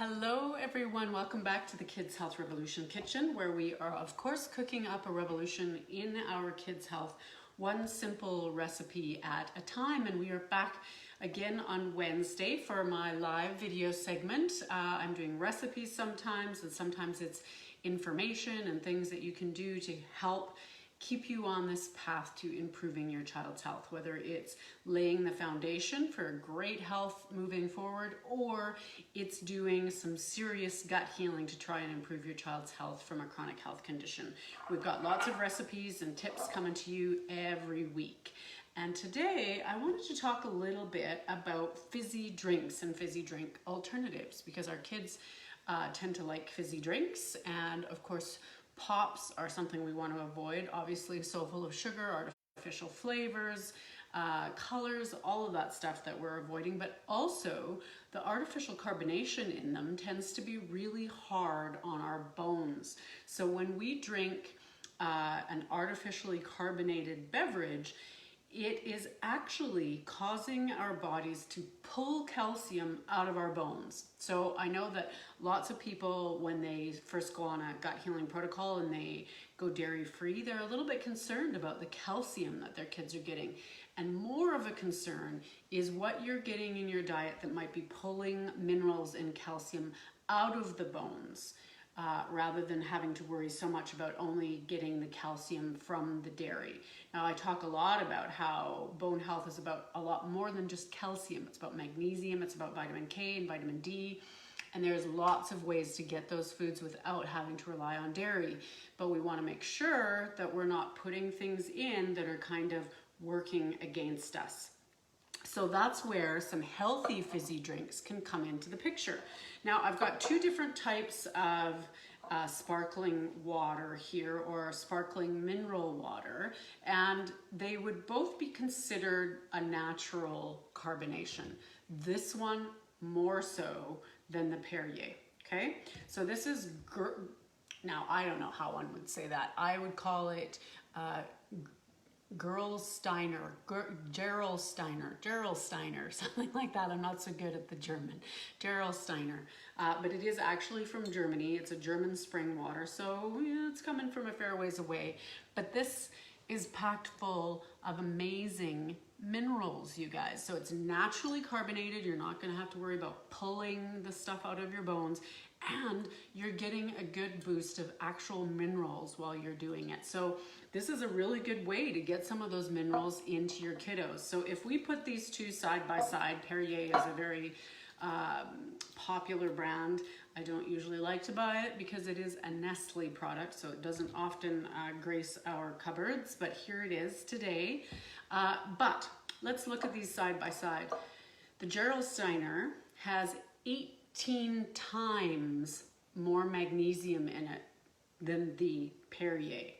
Hello everyone, welcome back to the Kids Health Revolution Kitchen, where we are of course cooking up a revolution in our kids' health, one simple recipe at a time. And we are back again on Wednesday for my live video segment. I'm doing recipes sometimes, and sometimes it's information and things that you can do to help keep you on this path to improving your child's health, whether it's laying the foundation for great health moving forward, or it's doing some serious gut healing to try and improve your child's health from a chronic health condition. We've got lots of recipes and tips coming to you every week. And today I wanted to talk a little bit about fizzy drinks and fizzy drink alternatives, because our kids tend to like fizzy drinks, and of course pops are something we want to avoid, obviously so full of sugar, artificial flavors, colors, all of that stuff that we're avoiding. But also the artificial carbonation in them tends to be really hard on our bones. So when we drink an artificially carbonated beverage, it is actually causing our bodies to pull calcium out of our bones. So I know that lots of people, when they first go on a gut healing protocol and they go dairy free, they're a little bit concerned about the calcium that their kids are getting. And more of a concern is what you're getting in your diet that might be pulling minerals and calcium out of the bones. Rather than having to worry so much about only getting the calcium from the dairy. Now, I talk a lot about how bone health is about a lot more than just calcium. It's about magnesium, it's about vitamin K and vitamin D, and there's lots of ways to get those foods without having to rely on dairy. But we want to make sure that we're not putting things in that are kind of working against us. So that's where some healthy fizzy drinks can come into the picture. Now, I've got two different types of sparkling water here, or sparkling mineral water, and they would both be considered a natural carbonation. This one more so than the Perrier, okay? So this is, now I don't know how one would say that. I would call it Gerolsteiner, something like that. I'm not so good at the German. Gerolsteiner. But it is actually from Germany. It's a German spring water, so yeah, it's coming from a fair ways away. But this is packed full of amazing minerals, you guys. So it's naturally carbonated. You're not going to have to worry about pulling the stuff out of your bones, and you're getting a good boost of actual minerals while you're doing it. So this is a really good way to get some of those minerals into your kiddos. So if we put these two side by side, Perrier is a very popular brand. I don't usually like to buy it because it is a Nestle product, so it doesn't often grace our cupboards, but here it is today. But let's look at these side by side. The Gerolsteiner has 18 times more magnesium in it than the Perrier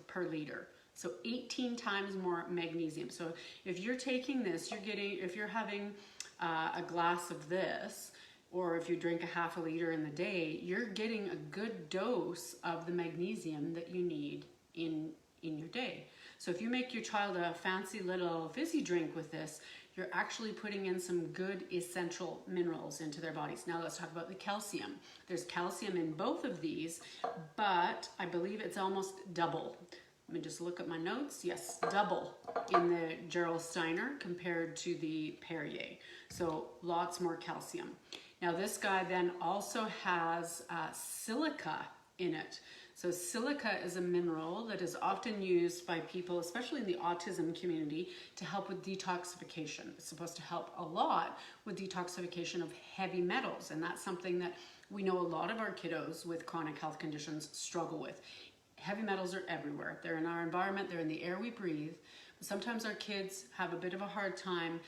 per liter. So 18 times more magnesium. So if you're taking this, you're getting, if you're having a glass of this, or if you drink a half a liter in the day, you're getting a good dose of the magnesium that you need in your day. So if you make your child a fancy little fizzy drink with this, you're actually putting in some good essential minerals into their bodies. Now let's talk about the calcium. There's calcium in both of these, but I believe it's almost double. Let me just look at my notes. Yes, double in the Gerolsteiner compared to the Perrier. So lots more calcium. Now this guy then also has silica in it. So silica is a mineral that is often used by people, especially in the autism community, to help with detoxification. It's supposed to help a lot with detoxification of heavy metals, and that's something that we know a lot of our kiddos with chronic health conditions struggle with. Heavy metals are everywhere. They're in our environment, they're in the air we breathe. But sometimes our kids have a bit of a hard time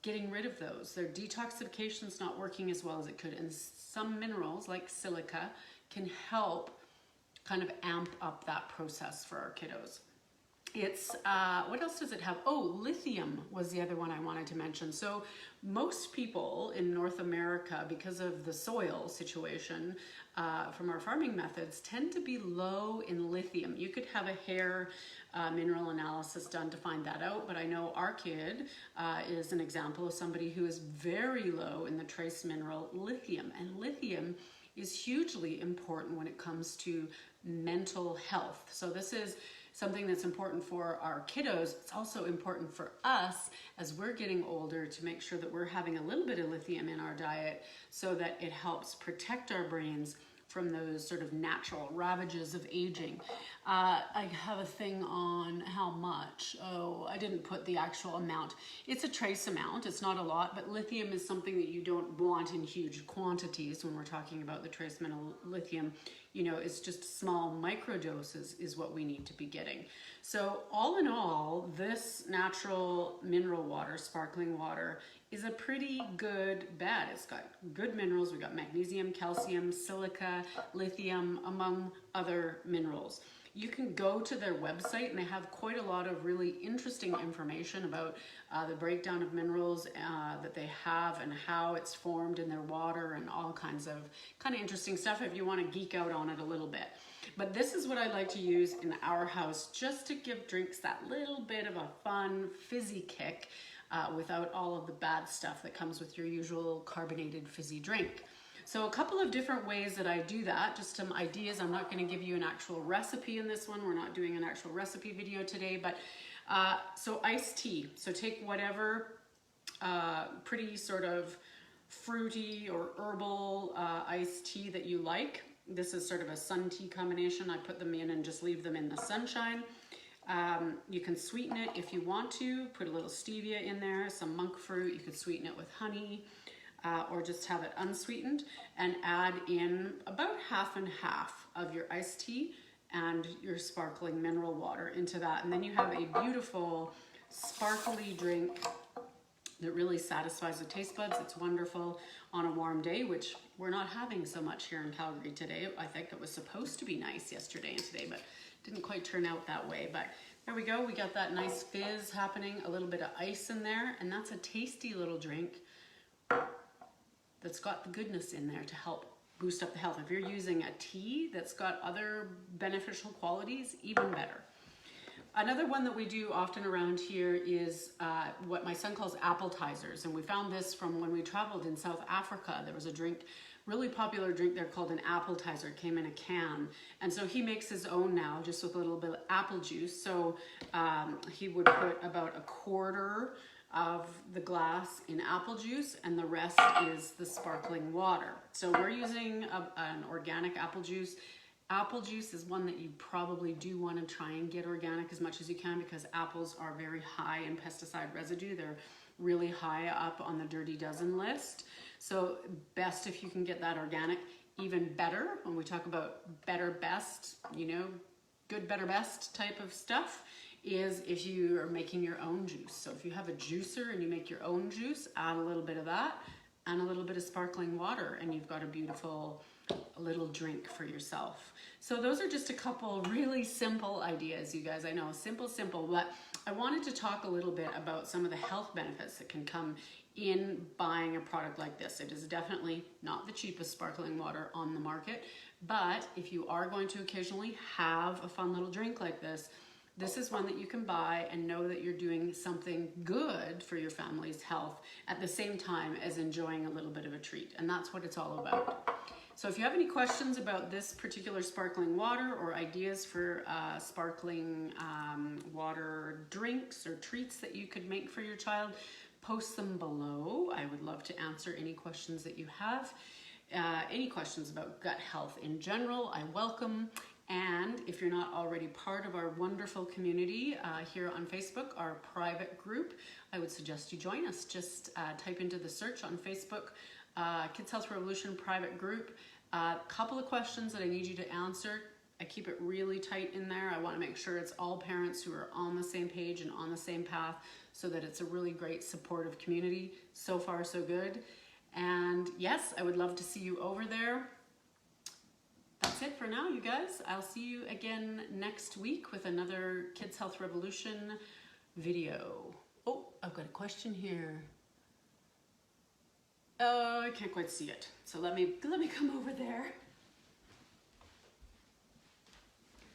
getting rid of those. Their detoxification's not working as well as it could, and some minerals like silica can help kind of amp up that process for our kiddos. It's, what else does it have? Oh, lithium was the other one I wanted to mention. So most people in North America, because of the soil situation from our farming methods, tend to be low in lithium. You could have a hair mineral analysis done to find that out, but I know our kid is an example of somebody who is very low in the trace mineral lithium. And lithium lithium is hugely important when it comes to mental health. So this is something that's important for our kiddos. It's also important for us as we're getting older to make sure that we're having a little bit of lithium in our diet so that it helps protect our brains from those sort of natural ravages of aging. I have a thing on how much. Oh, I didn't put the actual amount. It's a trace amount. It's not a lot, but lithium is something that you don't want in huge quantities when we're talking about the trace mineral lithium. You know, it's just small micro doses is what we need to be getting. So all in all, this natural mineral water, sparkling water, is a pretty good bet. It's got good minerals. We've got magnesium, calcium, silica, lithium, among other minerals. You can go to their website and they have quite a lot of really interesting information about the breakdown of minerals that they have and how it's formed in their water and all kinds of kind of interesting stuff if you want to geek out on it a little bit. But this is what I like to use in our house just to give drinks that little bit of a fun, fizzy kick without all of the bad stuff that comes with your usual carbonated fizzy drink. So a couple of different ways that I do that, just some ideas. I'm not going to give you an actual recipe in this one. We're not doing an actual recipe video today, but so iced tea. So take whatever pretty sort of fruity or herbal iced tea that you like. This is sort of a sun tea combination. I put them in and just leave them in the sunshine. You can sweeten it if you want to, put a little stevia in there, some monk fruit. You could sweeten it with honey or just have it unsweetened and add in about half and half of your iced tea and your sparkling mineral water into that. And then you have a beautiful sparkly drink that really satisfies the taste buds. It's wonderful on a warm day, which we're not having so much here in Calgary today. I think it was supposed to be nice yesterday and today, but didn't quite turn out that way. But there we go. We got that nice fizz happening, a little bit of ice in there, and that's a tasty little drink that's got the goodness in there to help boost up the health. If you're using a tea that's got other beneficial qualities, even better. Another one that we do often around here is what my son calls appetizers. And we found this from when we traveled in South Africa. There was a drink, really popular drink there called an appetizer. It came in a can. And so he makes his own now just with a little bit of apple juice. So he would put about a quarter of the glass in apple juice and the rest is the sparkling water. So we're using an organic apple juice. Apple juice is one that you probably do want to try and get organic as much as you can because apples are very high in pesticide residue. They're really high up on the Dirty Dozen list. So best if you can get that organic. Even better when we talk about better, best, you know, good, better, best type of stuff is if you are making your own juice. So if you have a juicer and you make your own juice, add a little bit of that and a little bit of sparkling water and you've got a beautiful little drink for yourself. So those are just a couple really simple ideas, you guys. I know, simple, but I wanted to talk a little bit about some of the health benefits that can come in buying a product like this. It is definitely not the cheapest sparkling water on the market, but if you are going to occasionally have a fun little drink like this, this is one that you can buy and know that you're doing something good for your family's health at the same time as enjoying a little bit of a treat. And that's what it's all about. So if you have any questions about this particular sparkling water or ideas for sparkling water drinks or treats that you could make for your child, post them below. I would love to answer any questions that you have. Any questions about gut health in general, I welcome. And if you're not already part of our wonderful community here on Facebook, our private group, I would suggest you join us. Just type into the search on Facebook, Kids Health Revolution private group. A couple of questions that I need you to answer. I keep it really tight in there. I want to make sure it's all parents who are on the same page and on the same path so that it's a really great supportive community. So far, so good. And yes, I would love to see you over there. That's it for now, you guys. I'll see you again next week with another Kids Health Revolution video. Oh, I've got a question here. Oh, I can't quite see it. So let me come over there.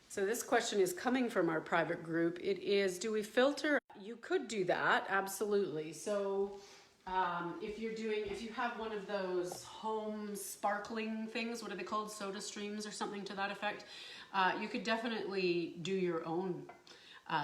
So this question is coming from our private group. It is, do we filter? You could do that, absolutely. So If you have one of those home sparkling things, what are they called? Soda streams or something to that effect. You could definitely do your own.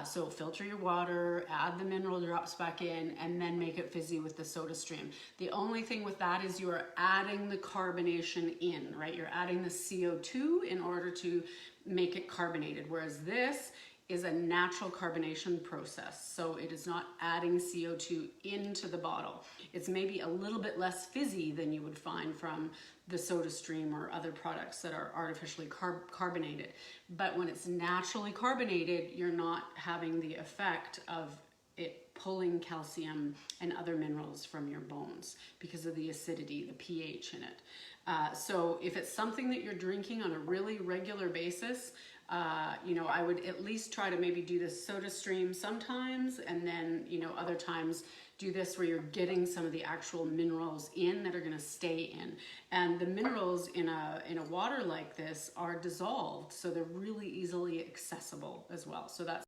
So filter your water, add the mineral drops back in, and then make it fizzy with the soda stream. The only thing with that is you are adding the carbonation in, right? You're adding the CO2 in order to make it carbonated, whereas this is a natural carbonation process. So it is not adding CO2 into the bottle. It's maybe a little bit less fizzy than you would find from the soda stream or other products that are artificially carbonated. But when it's naturally carbonated, you're not having the effect of it pulling calcium and other minerals from your bones because of the acidity, the pH in it. So if it's something that you're drinking on a really regular basis, you know, I would at least try to maybe do this soda stream sometimes, and then, you know, other times do this where you're getting some of the actual minerals in that are going to stay in. And the minerals in a water like this are dissolved, so they're really easily accessible as well. So that's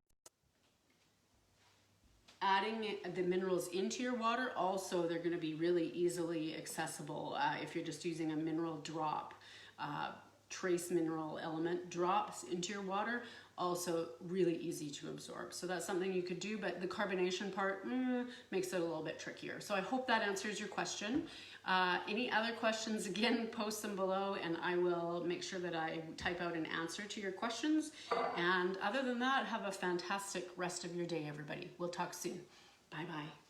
adding the minerals into your water. Also, they're going to be really easily accessible if you're just using a mineral drop. Trace mineral element drops into your water, also really easy to absorb. So that's something you could do, but the carbonation part makes it a little bit trickier. So I hope that answers your question. Any other questions, again, post them below and I will make sure that I type out an answer to your questions. And other than that, have a fantastic rest of your day, everybody. We'll talk soon. Bye-bye.